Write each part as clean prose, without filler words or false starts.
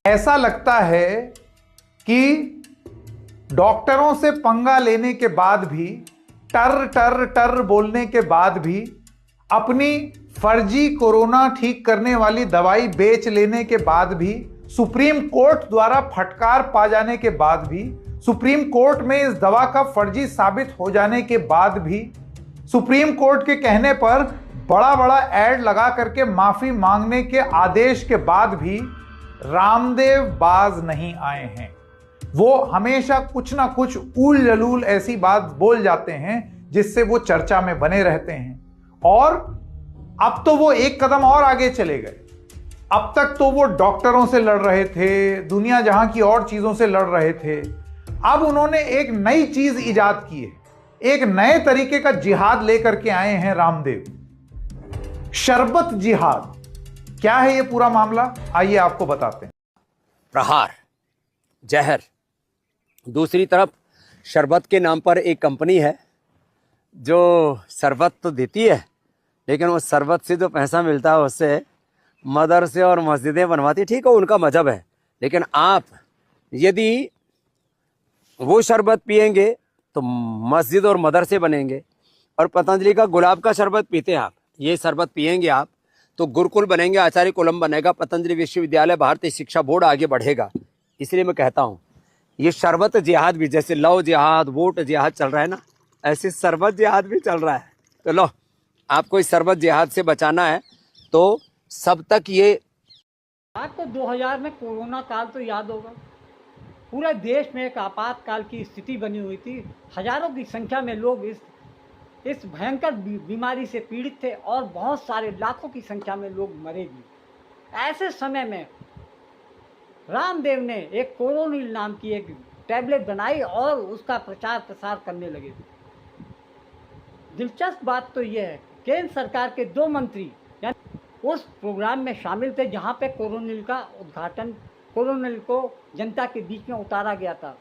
ऐसा लगता है कि डॉक्टरों से पंगा लेने के बाद भी, टर टर टर बोलने के बाद भी, अपनी फर्जी कोरोना ठीक करने वाली दवाई बेच लेने के बाद भी, सुप्रीम कोर्ट द्वारा फटकार पा जाने के बाद भी, सुप्रीम कोर्ट में इस दवा का फर्जी साबित हो जाने के बाद भी, सुप्रीम कोर्ट के कहने पर बड़ा बड़ा एड लगा करके माफी मांगने के आदेश के बाद भी रामदेव बाज नहीं आए हैं। वो हमेशा कुछ ना कुछ ऊल जलूल ऐसी बात बोल जाते हैं जिससे वो चर्चा में बने रहते हैं। और अब तो वो एक कदम और आगे चले गए। अब तक तो वो डॉक्टरों से लड़ रहे थे, दुनिया जहां की और चीजों से लड़ रहे थे। अब उन्होंने एक नई चीज इजाद की है, एक नए तरीके का जिहाद लेकर के आए हैं रामदेव, शरबत जिहाद। क्या है ये पूरा मामला, आइए आपको बताते हैं। प्रहार जहर, दूसरी तरफ शरबत के नाम पर एक कंपनी है जो शरबत तो देती है, लेकिन वो शरबत से जो पैसा मिलता है उससे मदरसे और मस्जिदें बनवाती। ठीक है, उनका मजहब है, लेकिन आप यदि वो शरबत पिएंगे तो मस्जिद और मदरसे बनेंगे। और पतंजलि का गुलाब का शरबत पीते हैं आप, ये शरबत पिएंगे आप तो गुरुकुल बनेंगे, आचार्य कुलम बनेगा, पतंजलि विश्वविद्यालय, भारतीय शिक्षा बोर्ड आगे बढ़ेगा। इसलिए मैं कहता हूँ ये शरबत जिहाद भी, जैसे लव जिहाद, वोट जिहाद चल रहा है ना, ऐसे शरबत जिहाद भी चल रहा है। तो लो, आपको इस शरबत जिहाद से बचाना है तो सब तक ये आपको 2000 में कोरोना काल तो याद होगा। पूरे देश में एक आपातकाल की स्थिति बनी हुई थी। हजारों की संख्या में लोग इस भयंकर बीमारी से पीड़ित थे और बहुत सारे लाखों की संख्या में लोग मरे भी। ऐसे समय में रामदेव ने एक कोरोनिल नाम की एक टैबलेट बनाई और उसका प्रचार प्रसार करने लगे। दिलचस्प बात तो यह है, केंद्र सरकार के 2 मंत्री उस प्रोग्राम में शामिल थे जहां पे कोरोनिल का उद्घाटन, कोरोनिल को जनता के बीच में उतारा गया था।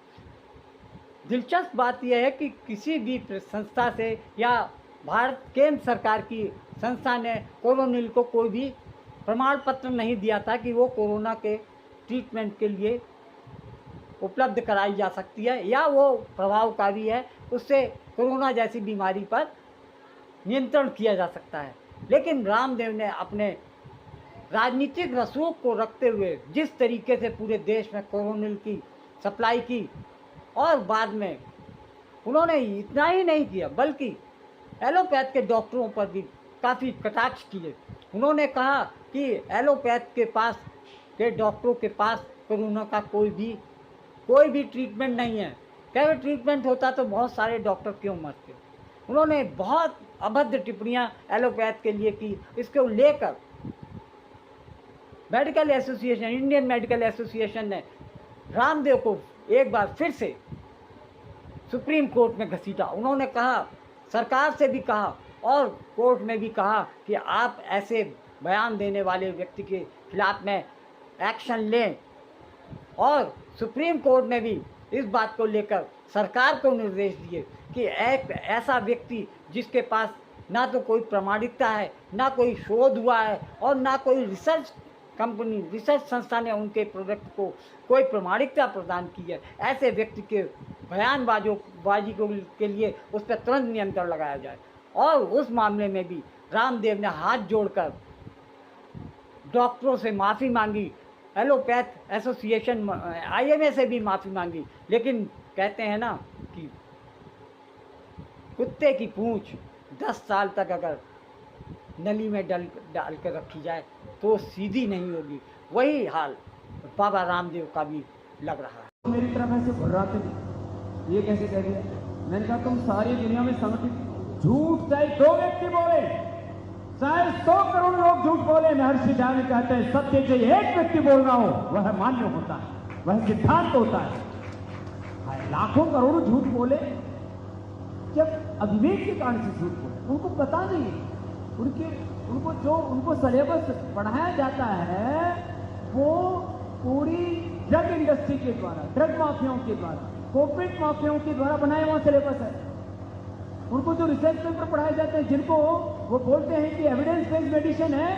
दिलचस्प बात यह है कि किसी भी संस्था से या भारत केंद्र सरकार की संस्था ने कोरोनिल को कोई भी प्रमाण पत्र नहीं दिया था कि वो कोरोना के ट्रीटमेंट के लिए उपलब्ध कराई जा सकती है या वो प्रभावकारी है, उससे कोरोना जैसी बीमारी पर नियंत्रण किया जा सकता है। लेकिन रामदेव ने अपने राजनीतिक रसूख को रखते हुए जिस तरीके से पूरे देश में कोरोनिल की सप्लाई की, और बाद में उन्होंने इतना ही नहीं किया बल्कि एलोपैथ के डॉक्टरों पर भी काफ़ी कटाक्ष किए। उन्होंने कहा कि एलोपैथ के डॉक्टरों के पास कोरोना का कोई भी ट्रीटमेंट नहीं है। क्या ट्रीटमेंट होता तो बहुत सारे डॉक्टर क्यों मरते। उन्होंने बहुत अभद्र टिप्पणियां एलोपैथ के लिए की। इसको लेकर medical association, Indian medical association ने रामदेव को एक बार फिर से सुप्रीम कोर्ट में घसीटा। उन्होंने कहा, सरकार से भी कहा और कोर्ट में भी कहा कि आप ऐसे बयान देने वाले व्यक्ति के खिलाफ में एक्शन लें। और सुप्रीम कोर्ट ने भी इस बात को लेकर सरकार को निर्देश दिए कि एक ऐसा व्यक्ति जिसके पास ना तो कोई प्रामाणिकता है, ना कोई शोध हुआ है और ना कोई रिसर्च संस्था ने उनके प्रोडक्ट को कोई प्रामाणिकता प्रदान की है, ऐसे व्यक्ति के बयानबाजी के लिए उस पर तुरंत नियंत्रण लगाया जाए। और उस मामले में भी रामदेव ने हाथ जोड़कर डॉक्टरों से माफ़ी मांगी, एलोपैथ एसोसिएशन IMA से भी माफ़ी मांगी। लेकिन कहते हैं ना कि कुत्ते की पूंछ 10 साल तक अगर नली में डाल कर रखी जाए तो सीधी नहीं होगी। वही हाल बाबा रामदेव का भी लग रहा है। मेरी तरफ ऐसे भर्राते नहीं, ये कैसे कह दिया। मैंने कहा तुम सारी दुनिया में संगठित झूठ, चाहे 2 व्यक्ति बोले, चाहे 100 करोड़ लोग झूठ बोले, महर्षि दयानंद कहते हैं सत्य से एक व्यक्ति बोलना हो वह मान्य होता है, वह सिद्धांत होता है। लाखों करोड़ों झूठ बोले, जब अविवेक के कारण से झूठ बोले, उनको पता नहीं, उनको सिलेबस पढ़ाया जाता है वो पूरी ड्रग इंडस्ट्री के द्वारा, ड्रग माफियाओं के द्वारा, कॉर्पोरेट माफियाओं के द्वारा बनाया हुआ सिलेबस है। उनको जो रिसर्च पेपर पढ़ाए जाते हैं, जिनको वो बोलते हैं कि एविडेंस बेस्ड मेडिसिन है,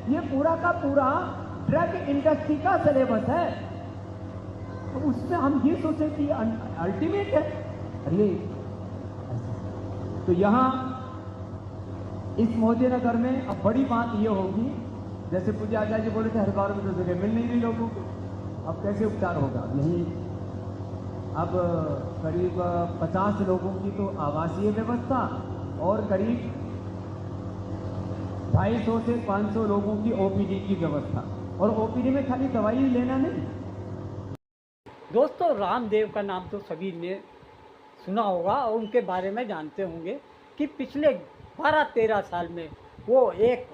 ये पूरा का पूरा ड्रग इंडस्ट्री का सिलेबस है। तो उसमें हम ये सोचे कि अल्टीमेट है। अरे तो यहाँ इस मोदी नगर में अब बड़ी बात ये होगी, जैसे पूज्य आचार्य जी बोले थे हरिद्वार में तो जगह मिल नहीं रही लोगों को, अब कैसे उपचार होगा। यही अब करीब 50 लोगों की तो आवासीय व्यवस्था और करीब 250 से 500 लोगों की ओपीडी की व्यवस्था, और ओपीडी में खाली दवाई लेना नहीं। दोस्तों, रामदेव का नाम तो सभी ने सुना होगा और उनके बारे में जानते होंगे कि पिछले 12-13 साल में वो एक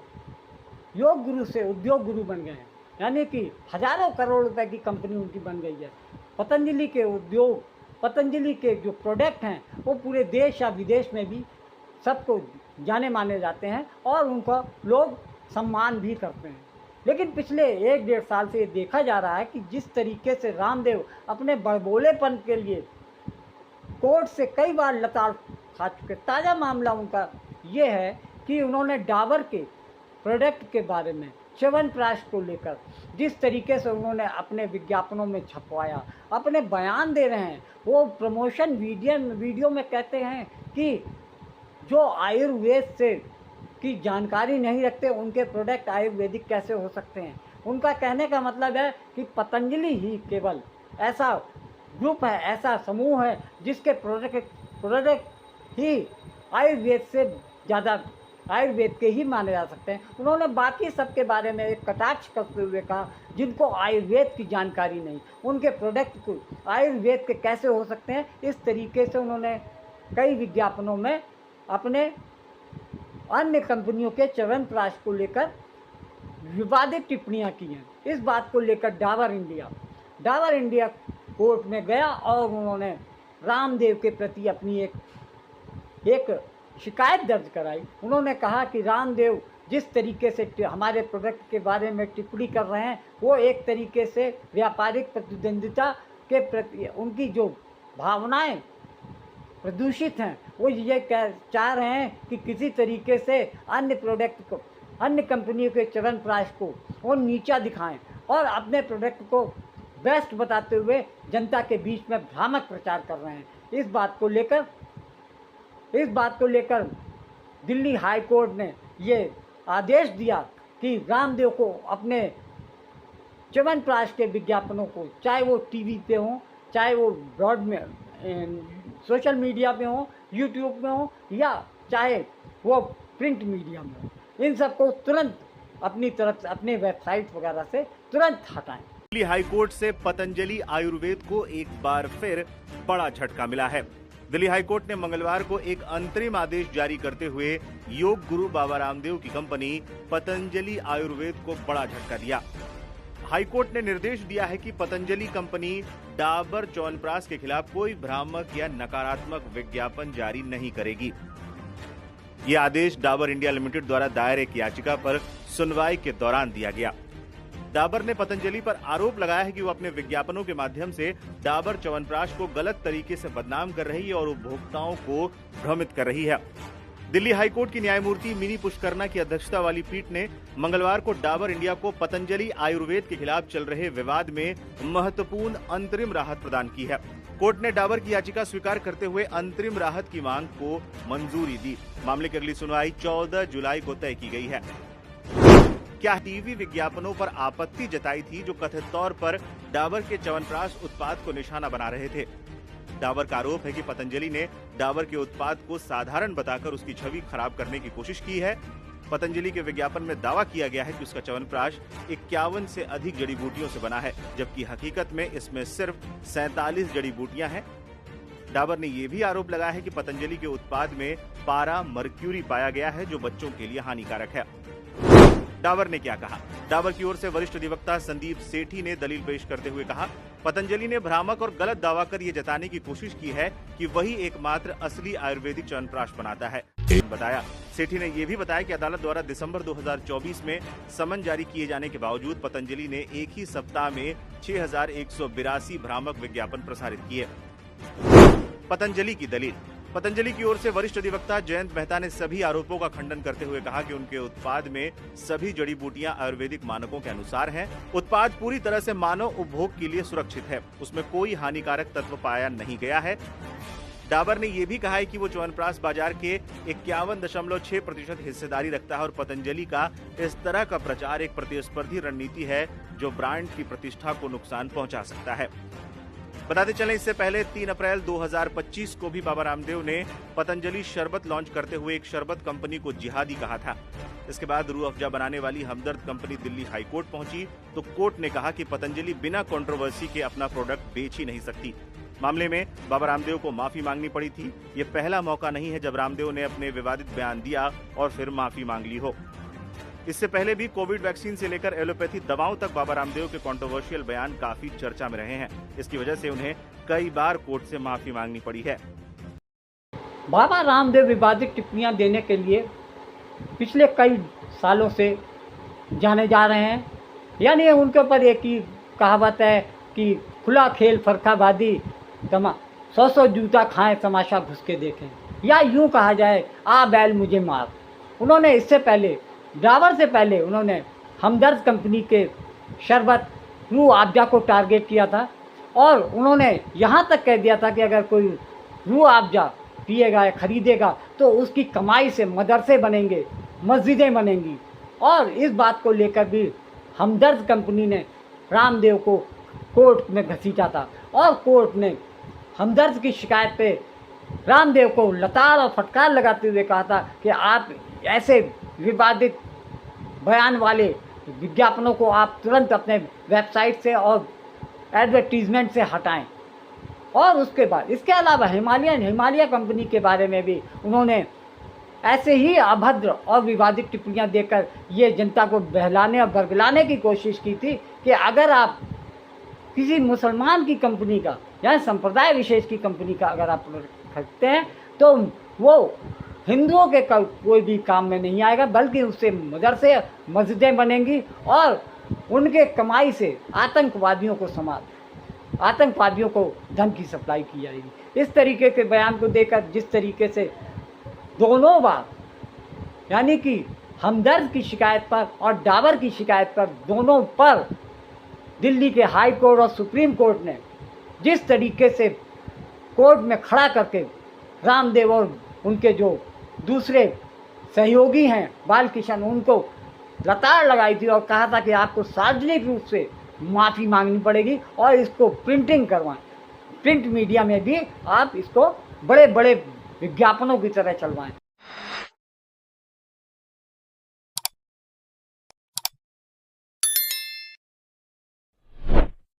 योग गुरु से उद्योग गुरु बन गए हैं, यानी कि हजारों करोड़ रुपए की कंपनी उनकी बन गई है। पतंजलि के उद्योग, पतंजलि के जो प्रोडक्ट हैं वो पूरे देश या विदेश में भी सबको जाने माने जाते हैं और उनका लोग सम्मान भी करते हैं। लेकिन पिछले 1-1.5 साल से ये देखा जा रहा है कि जिस तरीके से रामदेव अपने बड़बोलेपन के लिए कोर्ट से कई बार लताड़ खा चुके। ताज़ा मामला उनका ये है कि उन्होंने डाबर के प्रोडक्ट के बारे में, च्यवनप्राश को लेकर जिस तरीके से उन्होंने अपने विज्ञापनों में छपवाया, अपने बयान दे रहे हैं। वो प्रमोशन वीडियो में कहते हैं कि जो आयुर्वेद से की जानकारी नहीं रखते उनके प्रोडक्ट आयुर्वेदिक कैसे हो सकते हैं। उनका कहने का मतलब है कि पतंजलि ही केवल ऐसा ग्रुप है, ऐसा समूह है जिसके प्रोडक्ट ही आयुर्वेद से ज़्यादा आयुर्वेद के ही माने जा सकते हैं। उन्होंने बाकी सबके बारे में एक कटाक्ष करते हुए कहा जिनको आयुर्वेद की जानकारी नहीं, उनके प्रोडक्ट को आयुर्वेद के कैसे हो सकते हैं। इस तरीके से उन्होंने कई विज्ञापनों में अपने अन्य कंपनियों के च्यवनप्राश को लेकर विवादित टिप्पणियां की हैं। इस बात को लेकर डाबर इंडिया कोर्ट में गया और उन्होंने रामदेव के प्रति अपनी एक शिकायत दर्ज कराई। उन्होंने कहा कि रामदेव जिस तरीके से हमारे प्रोडक्ट के बारे में टिप्पणी कर रहे हैं वो एक तरीके से व्यापारिक प्रतिद्वंदिता के प्रति उनकी जो भावनाएं प्रदूषित हैं, वो ये चाह रहे हैं कि किसी तरीके से अन्य प्रोडक्ट को, अन्य कंपनियों के च्यवनप्राश को वो नीचा दिखाएं और अपने प्रोडक्ट को बेस्ट बताते हुए जनता के बीच में भ्रामक प्रचार कर रहे हैं। इस बात को लेकर दिल्ली हाई कोर्ट ने ये आदेश दिया कि रामदेव को अपने च्यवनप्राश के विज्ञापनों को, चाहे वो टीवी पे हों, चाहे वो ब्रॉड में सोशल मीडिया पे हों, यूट्यूब में हों, या चाहे वो प्रिंट मीडिया में हो, इन सबको तुरंत अपनी तरफ से, अपने वेबसाइट वगैरह से तुरंत हटाएं। दिल्ली हाई कोर्ट से पतंजलि आयुर्वेद को एक बार फिर बड़ा झटका मिला है। दिल्ली हाई कोर्ट ने मंगलवार को एक अंतरिम आदेश जारी करते हुए योग गुरु बाबा रामदेव की कंपनी पतंजलि आयुर्वेद को बड़ा झटका दिया। हाई कोर्ट ने निर्देश दिया है कि पतंजलि कंपनी डाबर च्यवनप्राश के खिलाफ कोई भ्रामक या नकारात्मक विज्ञापन जारी नहीं करेगी। यह आदेश डाबर इंडिया लिमिटेड द्वारा दायर एक याचिका पर सुनवाई के दौरान दिया गया। डाबर ने पतंजलि पर आरोप लगाया है कि वो अपने विज्ञापनों के माध्यम से डाबर च्यवनप्राश को गलत तरीके से बदनाम कर रही है और उपभोक्ताओं को भ्रमित कर रही है। दिल्ली हाईकोर्ट की न्यायमूर्ति मिनी पुष्करना की अध्यक्षता वाली पीठ ने मंगलवार को डाबर इंडिया को पतंजलि आयुर्वेद के खिलाफ चल रहे विवाद में महत्वपूर्ण अंतरिम राहत प्रदान की है। कोर्ट ने डाबर की याचिका स्वीकार करते हुए अंतरिम राहत की मांग को मंजूरी दी। मामले की अगली सुनवाई 14 जुलाई को तय की गई है। क्या टीवी विज्ञापनों पर आपत्ति जताई थी जो कथित तौर पर डाबर के च्यवनप्राश उत्पाद को निशाना बना रहे थे। डाबर का आरोप है कि पतंजलि ने डाबर के उत्पाद को साधारण बताकर उसकी छवि खराब करने की कोशिश की है। पतंजलि के विज्ञापन में दावा किया गया है कि उसका च्यवनप्राश 51 से अधिक जड़ी बूटियों से बना है, जबकि हकीकत में इसमें सिर्फ 47 जड़ी बूटियां हैं। डाबर ने यह भी आरोप लगाया है कि पतंजलि के उत्पाद में पारा मर्क्यूरी पाया गया है, जो बच्चों के लिए हानिकारक है। डाबर ने क्या कहा? डाबर की ओर से वरिष्ठ अधिवक्ता संदीप सेठी ने दलील पेश करते हुए कहा, पतंजलि ने भ्रामक और गलत दावा कर ये जताने की कोशिश की है कि वही एकमात्र असली आयुर्वेदिक च्यवनप्राश बनाता है। बताया सेठी ने यह भी बताया कि अदालत द्वारा दिसंबर 2024 में समन जारी किए जाने के बावजूद पतंजलि ने एक ही सप्ताह में 6182 भ्रामक विज्ञापन प्रसारित किए। पतंजलि की दलील। पतंजलि की ओर से वरिष्ठ अधिवक्ता जयंत मेहता ने सभी आरोपों का खंडन करते हुए कहा कि उनके उत्पाद में सभी जड़ी बूटियां आयुर्वेदिक मानकों के अनुसार हैं। उत्पाद पूरी तरह से मानव उपभोग के लिए सुरक्षित है, उसमें कोई हानिकारक तत्व पाया नहीं गया है। डाबर ने यह भी कहा है कि वो च्यवनप्राश बाजार के 51.6% हिस्सेदारी रखता है और पतंजलि का इस तरह का प्रचार एक प्रतिस्पर्धी रणनीति है जो ब्रांड की प्रतिष्ठा को नुकसान पहुंचा सकता है। बताते चलें, इससे पहले 3 अप्रैल 2025 को भी बाबा रामदेव ने पतंजलि शरबत लॉन्च करते हुए एक शरबत कंपनी को जिहादी कहा था। इसके बाद रूह अफ़जा बनाने वाली हमदर्द कंपनी दिल्ली हाईकोर्ट पहुंची तो कोर्ट ने कहा कि पतंजलि बिना कंट्रोवर्सी के अपना प्रोडक्ट बेच ही नहीं सकती। मामले में बाबा रामदेव को माफी मांगनी पड़ी थी। ये पहला मौका नहीं है जब रामदेव ने अपने विवादित बयान दिया और फिर माफी मांग ली हो। इससे पहले भी कोविड वैक्सीन से लेकर एलोपैथी दवाओं तक बाबा रामदेव के कंट्रोवर्शियल बयान काफी चर्चा में रहे हैं। इसकी वजह से उन्हें कई बार कोर्ट से माफी मांगनी पड़ी है। बाबा रामदेव विवादित टिप्पणियां देने के लिए पिछले कई सालों से जाने जा रहे हैं। यानी उनके ऊपर एक ही कहावत है कि खुला खेल फरकाबादी 100 जूता खाएं तमाशा घुस के देखें, या यूं कहा जाए आ बैल मुझे मार। उन्होंने इससे पहले डाबर से पहले उन्होंने हमदर्द कंपनी के शरबत रूह अफ़जा को टारगेट किया था और उन्होंने यहाँ तक कह दिया था कि अगर कोई रूह अफ़जा पिएगा या खरीदेगा तो उसकी कमाई से मदरसे बनेंगे, मस्जिदें बनेंगी। और इस बात को लेकर भी हमदर्द कंपनी ने रामदेव को कोर्ट में घसीटा था और कोर्ट ने हमदर्द की शिकायत पे रामदेव को लताड़ और फटकार लगाते हुए कहा था कि आप ऐसे विवादित बयान वाले विज्ञापनों को आप तुरंत अपने वेबसाइट से और एडवर्टीजमेंट से हटाएं। और उसके बाद इसके अलावा हिमालय कंपनी के बारे में भी उन्होंने ऐसे ही अभद्र और विवादित टिप्पणियां देकर ये जनता को बहलाने और बरगलाने की कोशिश की थी कि अगर आप किसी मुसलमान की कंपनी का या संप्रदाय विशेष की कंपनी का अगर आप खरीदते हैं तो वो हिंदुओं के कोई भी काम में नहीं आएगा, बल्कि उससे मदरसे मस्जिदें बनेंगी और उनके कमाई से आतंकवादियों को धन की सप्लाई की जाएगी। इस तरीके के बयान को देकर जिस तरीके से दोनों बार यानी कि हमदर्द की शिकायत पर और डाबर की शिकायत पर दोनों पर दिल्ली के हाई कोर्ट और सुप्रीम कोर्ट ने जिस तरीके से कोर्ट में खड़ा करके रामदेव और उनके जो दूसरे सहयोगी हैं बालकिशन, उनको लताड़ लगाई थी और कहा था कि आपको सार्वजनिक रूप से माफ़ी मांगनी पड़ेगी और इसको प्रिंटिंग करवाएं, प्रिंट मीडिया में भी आप इसको बड़े बड़े विज्ञापनों की तरह चलवाएं।